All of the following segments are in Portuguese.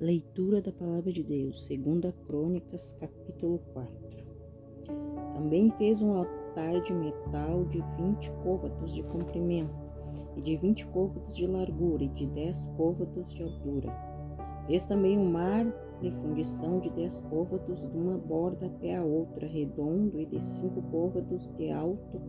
Leitura da Palavra de Deus, 2 Crônicas, capítulo 4. Também fez um altar de metal de 20 côvados de comprimento, e de 20 côvados de largura, e de 10 côvados de altura. Fez também um mar de fundição de 10 côvados, de uma borda até a outra, redondo, e de 5 côvados de alto.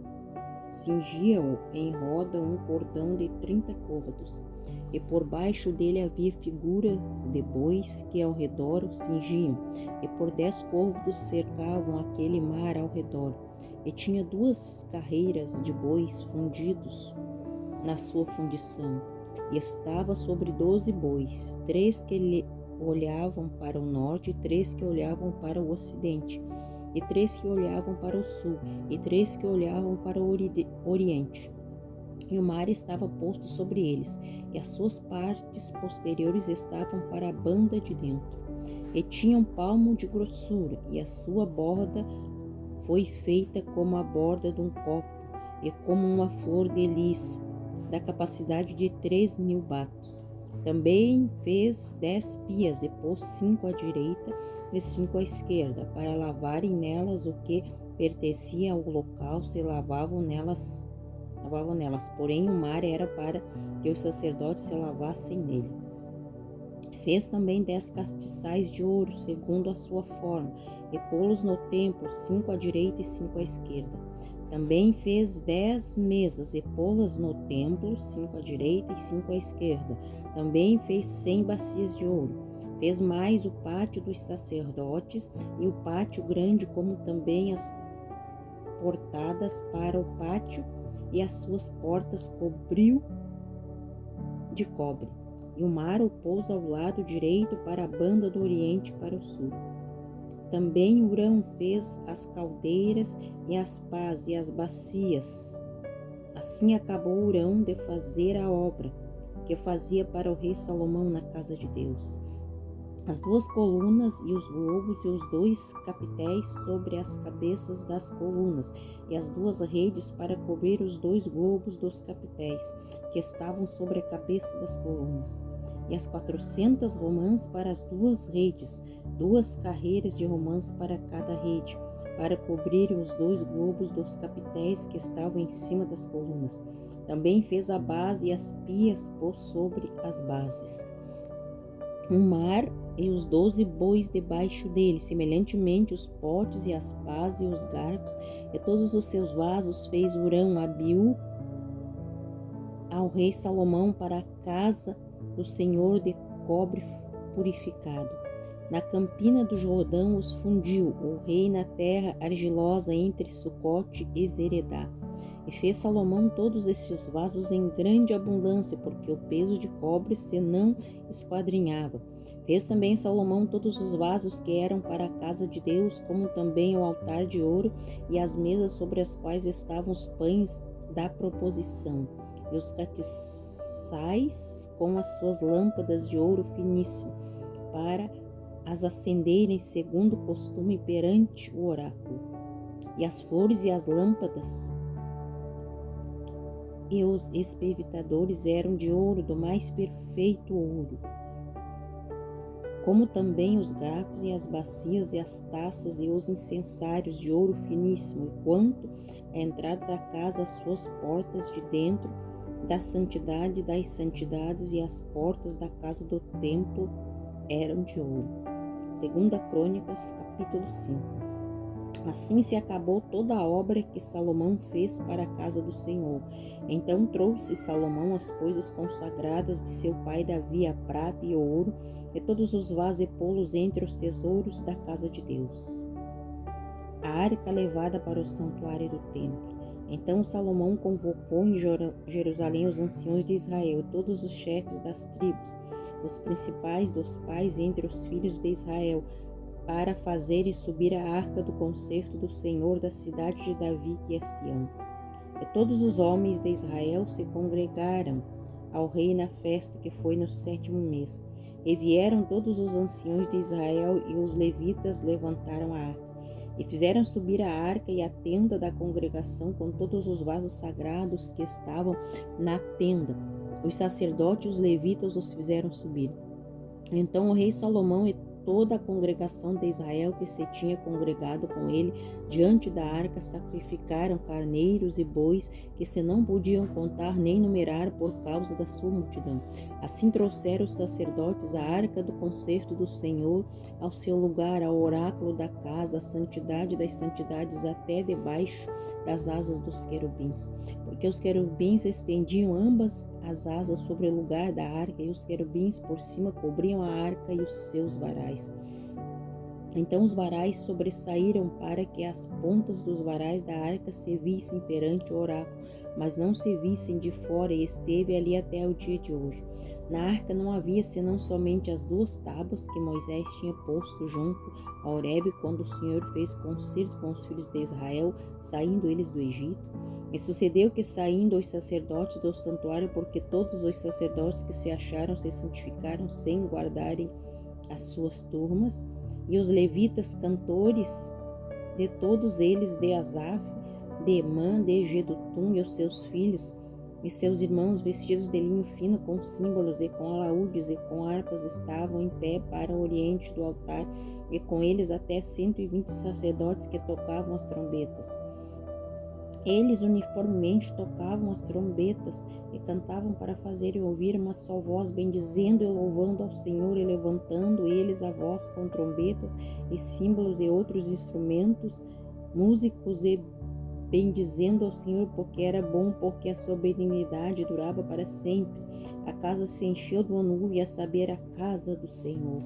Cingia-o em roda um cordão de 30 côvados, e por baixo dele havia figuras de bois que ao redor o cingiam, e por 10 côvados cercavam aquele mar ao redor. E tinha 2 carreiras de bois fundidos na sua fundição, e estava sobre 12 bois, 3 que lhe olhavam para o norte, e 3 que olhavam para o ocidente, e 3 que olhavam para o sul, e 3 que olhavam para o oriente. E o mar estava posto sobre eles, e as suas partes posteriores estavam para a banda de dentro. E tinha um palmo de grossura, e a sua borda foi feita como a borda de um copo, e como uma flor de lis, da capacidade de 3.000 batos. Também fez 10 pias, e pôs 5 à direita e 5 à esquerda, para lavarem nelas o que pertencia ao holocausto, e lavavam nelas. Porém o mar era para que os sacerdotes se lavassem nele. Fez também 10 castiçais de ouro, segundo a sua forma, e pô-los no templo, 5 à direita e 5 à esquerda. Também fez 10 mesas, e pô-las no templo, 5 à direita e 5 à esquerda. Também fez 100 bacias de ouro. Fez mais o pátio dos sacerdotes e o pátio grande, como também as portadas para o pátio, e as suas portas cobriu de cobre. E o mar o pôs ao lado direito para a banda do oriente para o sul. Também Hurão fez as caldeiras e as pás e as bacias. Assim acabou Hurão de fazer a obra que fazia para o rei Salomão na casa de Deus. As 2 colunas e os globos e os 2 capitéis sobre as cabeças das colunas, e as 2 redes para cobrir os 2 globos dos capitéis, que estavam sobre a cabeça das colunas. E as 400 romãs para as 2 redes, 2 carreiras de romãs para cada rede, para cobrir os 2 globos dos capitéis que estavam em cima das colunas. Também fez a base e as pias pôs sobre as bases. O mar e os 12 bois debaixo dele, semelhantemente os potes e as pás e os garfos, e todos os seus vasos fez Hurão Abiú ao rei Salomão para a casa do Senhor de cobre purificado. Na campina do Jordão os fundiu o rei na terra argilosa entre Sucote e Zeredá. E fez Salomão todos estes vasos em grande abundância, porque o peso de cobre se não esquadrinhava. Fez também Salomão todos os vasos que eram para a casa de Deus, como também o altar de ouro e as mesas sobre as quais estavam os pães da proposição, e os castiçais com as suas lâmpadas de ouro finíssimo, para as acenderem segundo o costume perante o oráculo. E as flores e as lâmpadas e os espevitadores eram de ouro, do mais perfeito ouro, como também os garfos e as bacias e as taças e os incensários de ouro finíssimo, e quanto à entrada da casa, as suas portas de dentro da santidade das santidades e as portas da casa do templo eram de ouro. 2 Crônicas, capítulo 5. Assim se acabou toda a obra que Salomão fez para a casa do Senhor. Então trouxe Salomão as coisas consagradas de seu pai Davi, a prata e o ouro, e todos os vasos e pô-los entre os tesouros da casa de Deus. A arca levada para o santuário do templo. Então Salomão convocou em Jerusalém os anciões de Israel, todos os chefes das tribos, os principais dos pais entre os filhos de Israel, para fazerem subir a arca do concerto do Senhor da cidade de Davi, que é Sião. E todos os homens de Israel se congregaram ao rei na festa que foi no 7º mês. E vieram todos os anciões de Israel, e os levitas levantaram a arca. E fizeram subir a arca e a tenda da congregação com todos os vasos sagrados que estavam na tenda. Os sacerdotes e os levitas os fizeram subir. Então o rei Salomão e toda a congregação de Israel que se tinha congregado com ele diante da arca sacrificaram carneiros e bois que se não podiam contar nem numerar por causa da sua multidão. Assim trouxeram os sacerdotes a arca do concerto do Senhor ao seu lugar, ao oráculo da casa, a santidade das santidades, até debaixo das asas dos querubins, porque os querubins estendiam ambas as asas sobre o lugar da arca, e os querubins por cima cobriam a arca e os seus varais. Então os varais sobressaíram para que as pontas dos varais da arca se vissem perante o oráculo, mas não se vissem de fora, e esteve ali até o dia de hoje. Na arca não havia senão somente as 2 tábuas que Moisés tinha posto junto a Horebe, quando o Senhor fez concerto com os filhos de Israel, saindo eles do Egito. E sucedeu que, saindo os sacerdotes do santuário, porque todos os sacerdotes que se acharam se santificaram sem guardarem as suas turmas, e os levitas cantores, de todos eles, de Asaf, de Emã, de Jedutum e os seus filhos, e seus irmãos, vestidos de linho fino, com símbolos e com alaúdes e com harpas, estavam em pé para o oriente do altar, e com eles até 120 sacerdotes que tocavam as trombetas. Eles uniformemente tocavam as trombetas e cantavam para fazerem ouvir uma só voz, bendizendo e louvando ao Senhor, e levantando eles a voz com trombetas e símbolos e outros instrumentos músicos, e bendizendo ao Senhor, porque era bom, porque a sua benignidade durava para sempre. A casa se encheu de uma nuvem, a saber, a casa do Senhor.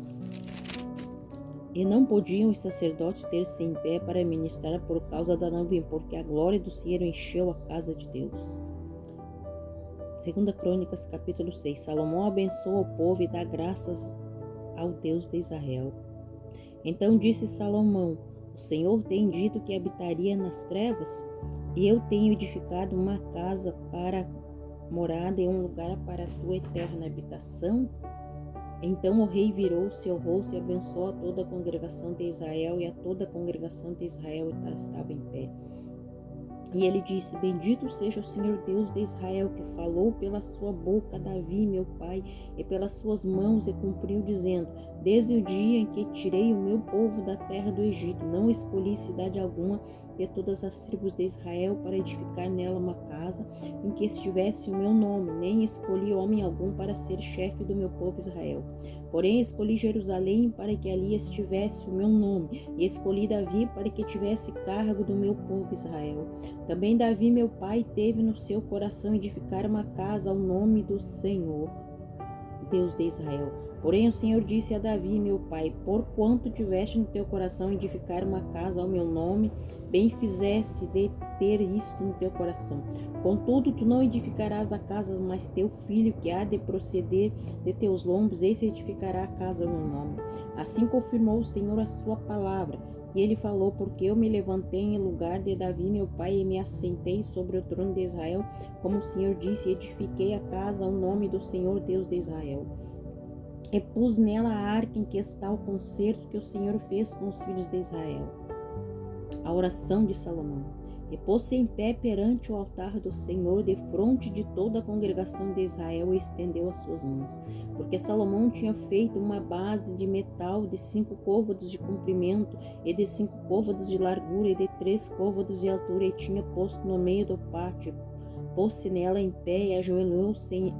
E não podiam os sacerdotes ter-se em pé para ministrar por causa da nuvem, porque a glória do Senhor encheu a casa de Deus. 2 Crônicas, capítulo 6. Salomão abençoa o povo e dá graças ao Deus de Israel. Então disse Salomão: o Senhor tem dito que habitaria nas trevas, e eu tenho edificado uma casa para morada e um lugar para a tua eterna habitação. Então o rei virou seu rosto e abençoou a toda a congregação de Israel, e a toda a congregação de Israel estava em pé. E ele disse: bendito seja o Senhor Deus de Israel, que falou pela sua boca a Davi, meu pai, e pelas suas mãos, e cumpriu, dizendo: desde o dia em que tirei o meu povo da terra do Egito, não escolhi cidade alguma de todas as tribos de Israel para edificar nela uma casa em que estivesse o meu nome, nem escolhi homem algum para ser chefe do meu povo Israel. Porém escolhi Jerusalém para que ali estivesse o meu nome, e escolhi Davi para que tivesse cargo do meu povo Israel. Também Davi, meu pai, teve no seu coração edificar uma casa ao nome do Senhor, Deus de Israel. Porém o Senhor disse a Davi, meu pai: porquanto tiveste no teu coração edificar uma casa ao meu nome, bem fizeste de ter isto no teu coração. Contudo, tu não edificarás a casa, mas teu filho, que há de proceder de teus lombos, esse edificará a casa ao meu nome. Assim confirmou o Senhor a sua palavra. E ele falou: porque eu me levantei em lugar de Davi, meu pai, e me assentei sobre o trono de Israel, como o Senhor disse, e edifiquei a casa ao nome do Senhor Deus de Israel. E pus nela a arca em que está o concerto que o Senhor fez com os filhos de Israel. A oração de Salomão. E pôs-se em pé perante o altar do Senhor, defronte de toda a congregação de Israel, e estendeu as suas mãos. Porque Salomão tinha feito uma base de metal de 5 côvados de comprimento, e de 5 côvados de largura, e de 3 côvados de altura, e tinha posto no meio do pátio. Pôs-se nela em pé, e ajoelhou-se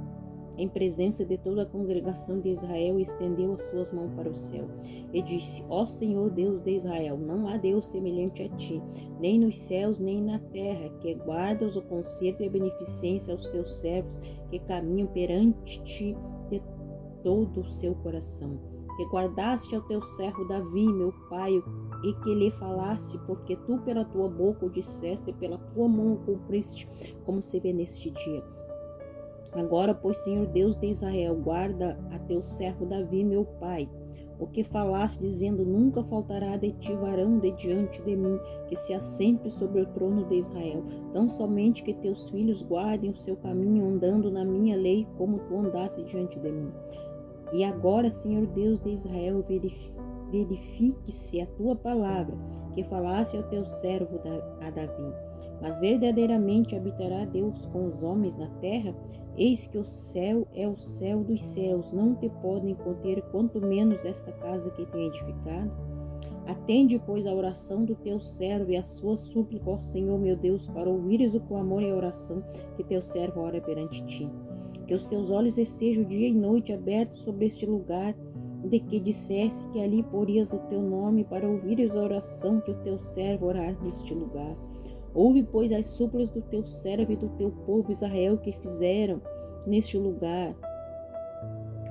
em presença de toda a congregação de Israel, e estendeu as suas mãos para o céu, e disse: ó Senhor Deus de Israel, não há Deus semelhante a ti, nem nos céus, nem na terra, que guardas o conserto e a beneficência aos teus servos, que caminham perante ti de todo o seu coração. Que guardaste ao teu servo Davi, meu pai, e que lhe falasse, porque tu pela tua boca o disseste, e pela tua mão o cumpriste, como se vê neste dia. Agora, pois, Senhor Deus de Israel, guarda a teu servo Davi, meu pai, o que falaste, dizendo: nunca faltará de ti varão de diante de mim, que se assente sobre o trono de Israel, tão somente que teus filhos guardem o seu caminho, andando na minha lei, como tu andaste diante de mim. E agora, Senhor Deus de Israel, verifique-se a tua palavra, que falaste ao teu servo a Davi. Mas verdadeiramente habitará Deus com os homens na terra? Eis que o céu é o céu dos céus, não te podem conter, quanto menos esta casa que tenho edificado. Atende, pois, a oração do teu servo e a sua súplica, ó Senhor meu Deus, para ouvires o clamor e a oração que teu servo ora perante ti. Que os teus olhos estejam dia e noite abertos sobre este lugar, de que disseste que ali porias o teu nome, para ouvires a oração que o teu servo orar neste lugar. Ouve, pois, as súplicas do teu servo e do teu povo Israel que fizeram neste lugar.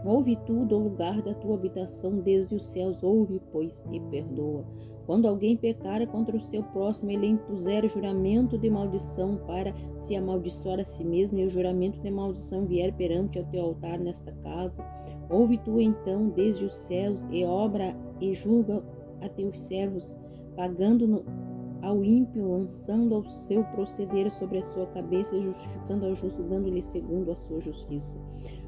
Ouve tudo, o lugar da tua habitação desde os céus, ouve, pois, e perdoa. Quando alguém pecar contra o seu próximo, ele impuser juramento de maldição para se amaldiçoar a si mesmo, e o juramento de maldição vier perante o teu altar nesta casa, ouve tu então desde os céus, e obra e julga a teus servos, pagando ao ímpio, lançando ao seu proceder sobre a sua cabeça, e justificando ao justo, dando-lhe segundo a sua justiça.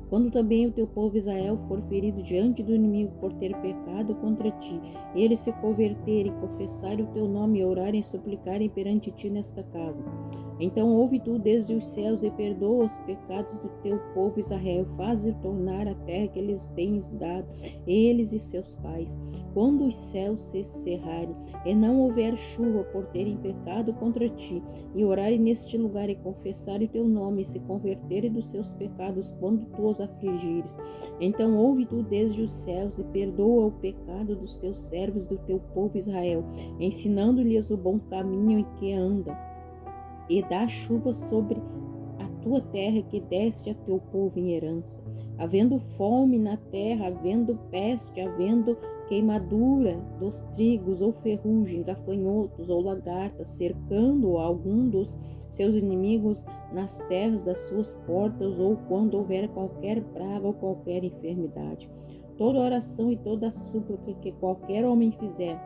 Quando também o teu povo Israel for ferido diante do inimigo por ter pecado contra ti, e eles se converterem, confessarem o teu nome e orarem e suplicarem perante ti nesta casa, então ouve tu desde os céus e perdoa os pecados do teu povo Israel, faze tornar a terra que eles tens dado, eles e seus pais. Quando os céus se cerrarem e não houver chuva por terem pecado contra ti, e orarem neste lugar e confessarem o teu nome e se converterem dos seus pecados quando tu os afligires, então ouve tu desde os céus e perdoa o pecado dos teus servos do teu povo Israel, ensinando-lhes o bom caminho em que andam, e dá chuva sobre a tua terra que deste a teu povo em herança. Havendo fome na terra, havendo peste, havendo queimadura dos trigos, ou ferrugem, gafanhotos ou lagartas, cercando algum dos seus inimigos nas terras das suas portas, ou quando houver qualquer praga ou qualquer enfermidade. Toda oração e toda súplica que qualquer homem fizer,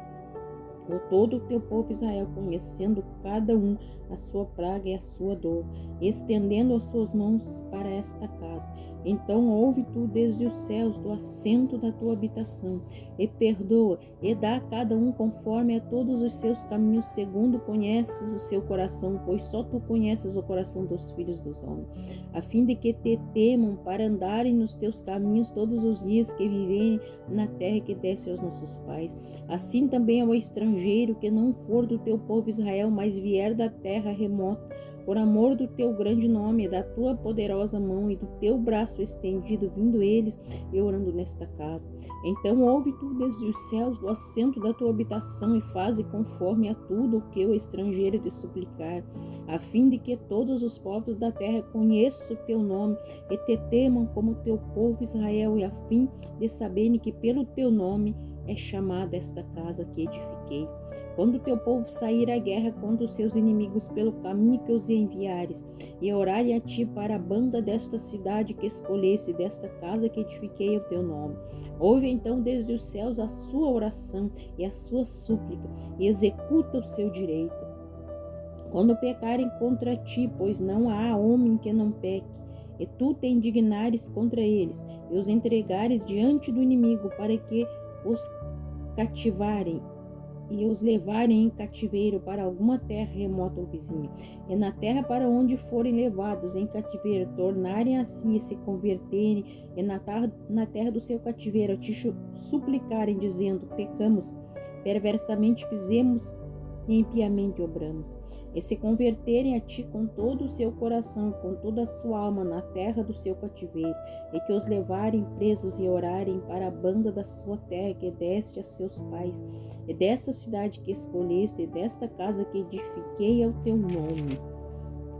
ou todo o teu povo Israel, conhecendo cada um a sua praga e a sua dor, estendendo as suas mãos para esta casa, então ouve tu desde os céus do assento da tua habitação, e perdoa, e dá a cada um conforme a todos os seus caminhos, segundo conheces o seu coração, pois só tu conheces o coração dos filhos dos homens, a fim de que te temam, para andarem nos teus caminhos todos os dias que viverem na terra que deste aos nossos pais. Assim também ao estrangeiro que não for do teu povo Israel, mas vier da terra remota, por amor do teu grande nome, da tua poderosa mão e do teu braço estendido, vindo eles e orando nesta casa. Então ouve tu desde os céus do assento da tua habitação, e faze conforme a tudo o que o estrangeiro te suplicar, a fim de que todos os povos da terra conheçam o teu nome e te temam como teu povo Israel, e a fim de saberem que pelo teu nome é chamada esta casa que edifiquei. Quando o teu povo sair à guerra contra os seus inimigos pelo caminho que os enviares, e orarem a ti para a banda desta cidade que escolheste, desta casa que edifiquei o teu nome, ouve então desde os céus a sua oração e a sua súplica, e executa o seu direito. Quando pecarem contra ti, pois não há homem que não peque, e tu te indignares contra eles, e os entregares diante do inimigo, para que os cativarem e os levarem em cativeiro para alguma terra remota ou vizinha, e na terra para onde forem levados em cativeiro, tornarem a si e se converterem, e na terra do seu cativeiro te suplicarem, dizendo: pecamos, perversamente fizemos e impiamente obramos, e se converterem a ti com todo o seu coração, com toda a sua alma na terra do seu cativeiro, e que os levarem presos e orarem para a banda da sua terra que deste a seus pais, e desta cidade que escolheste, e desta casa que edifiquei ao teu nome.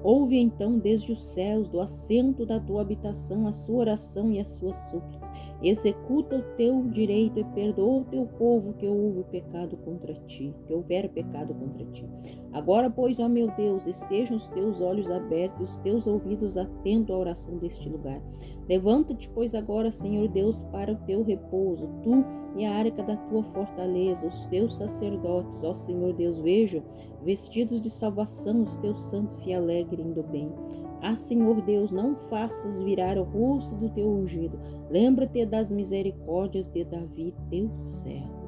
Ouve então desde os céus, do assento da tua habitação, a sua oração e as suas súplicas. Executa o teu direito e perdoa o teu povo que houve pecado contra ti, que houver pecado contra ti. Agora, pois, ó meu Deus, estejam os teus olhos abertos e os teus ouvidos atentos à oração deste lugar. Levanta-te, pois, agora, Senhor Deus, para o teu repouso, tu e a arca da tua fortaleza, os teus sacerdotes, ó Senhor Deus, vejam, vestidos de salvação, os teus santos se alegrem do bem. Ah, Senhor Deus, não faças virar o rosto do teu ungido. Lembra-te das misericórdias de Davi, teu servo.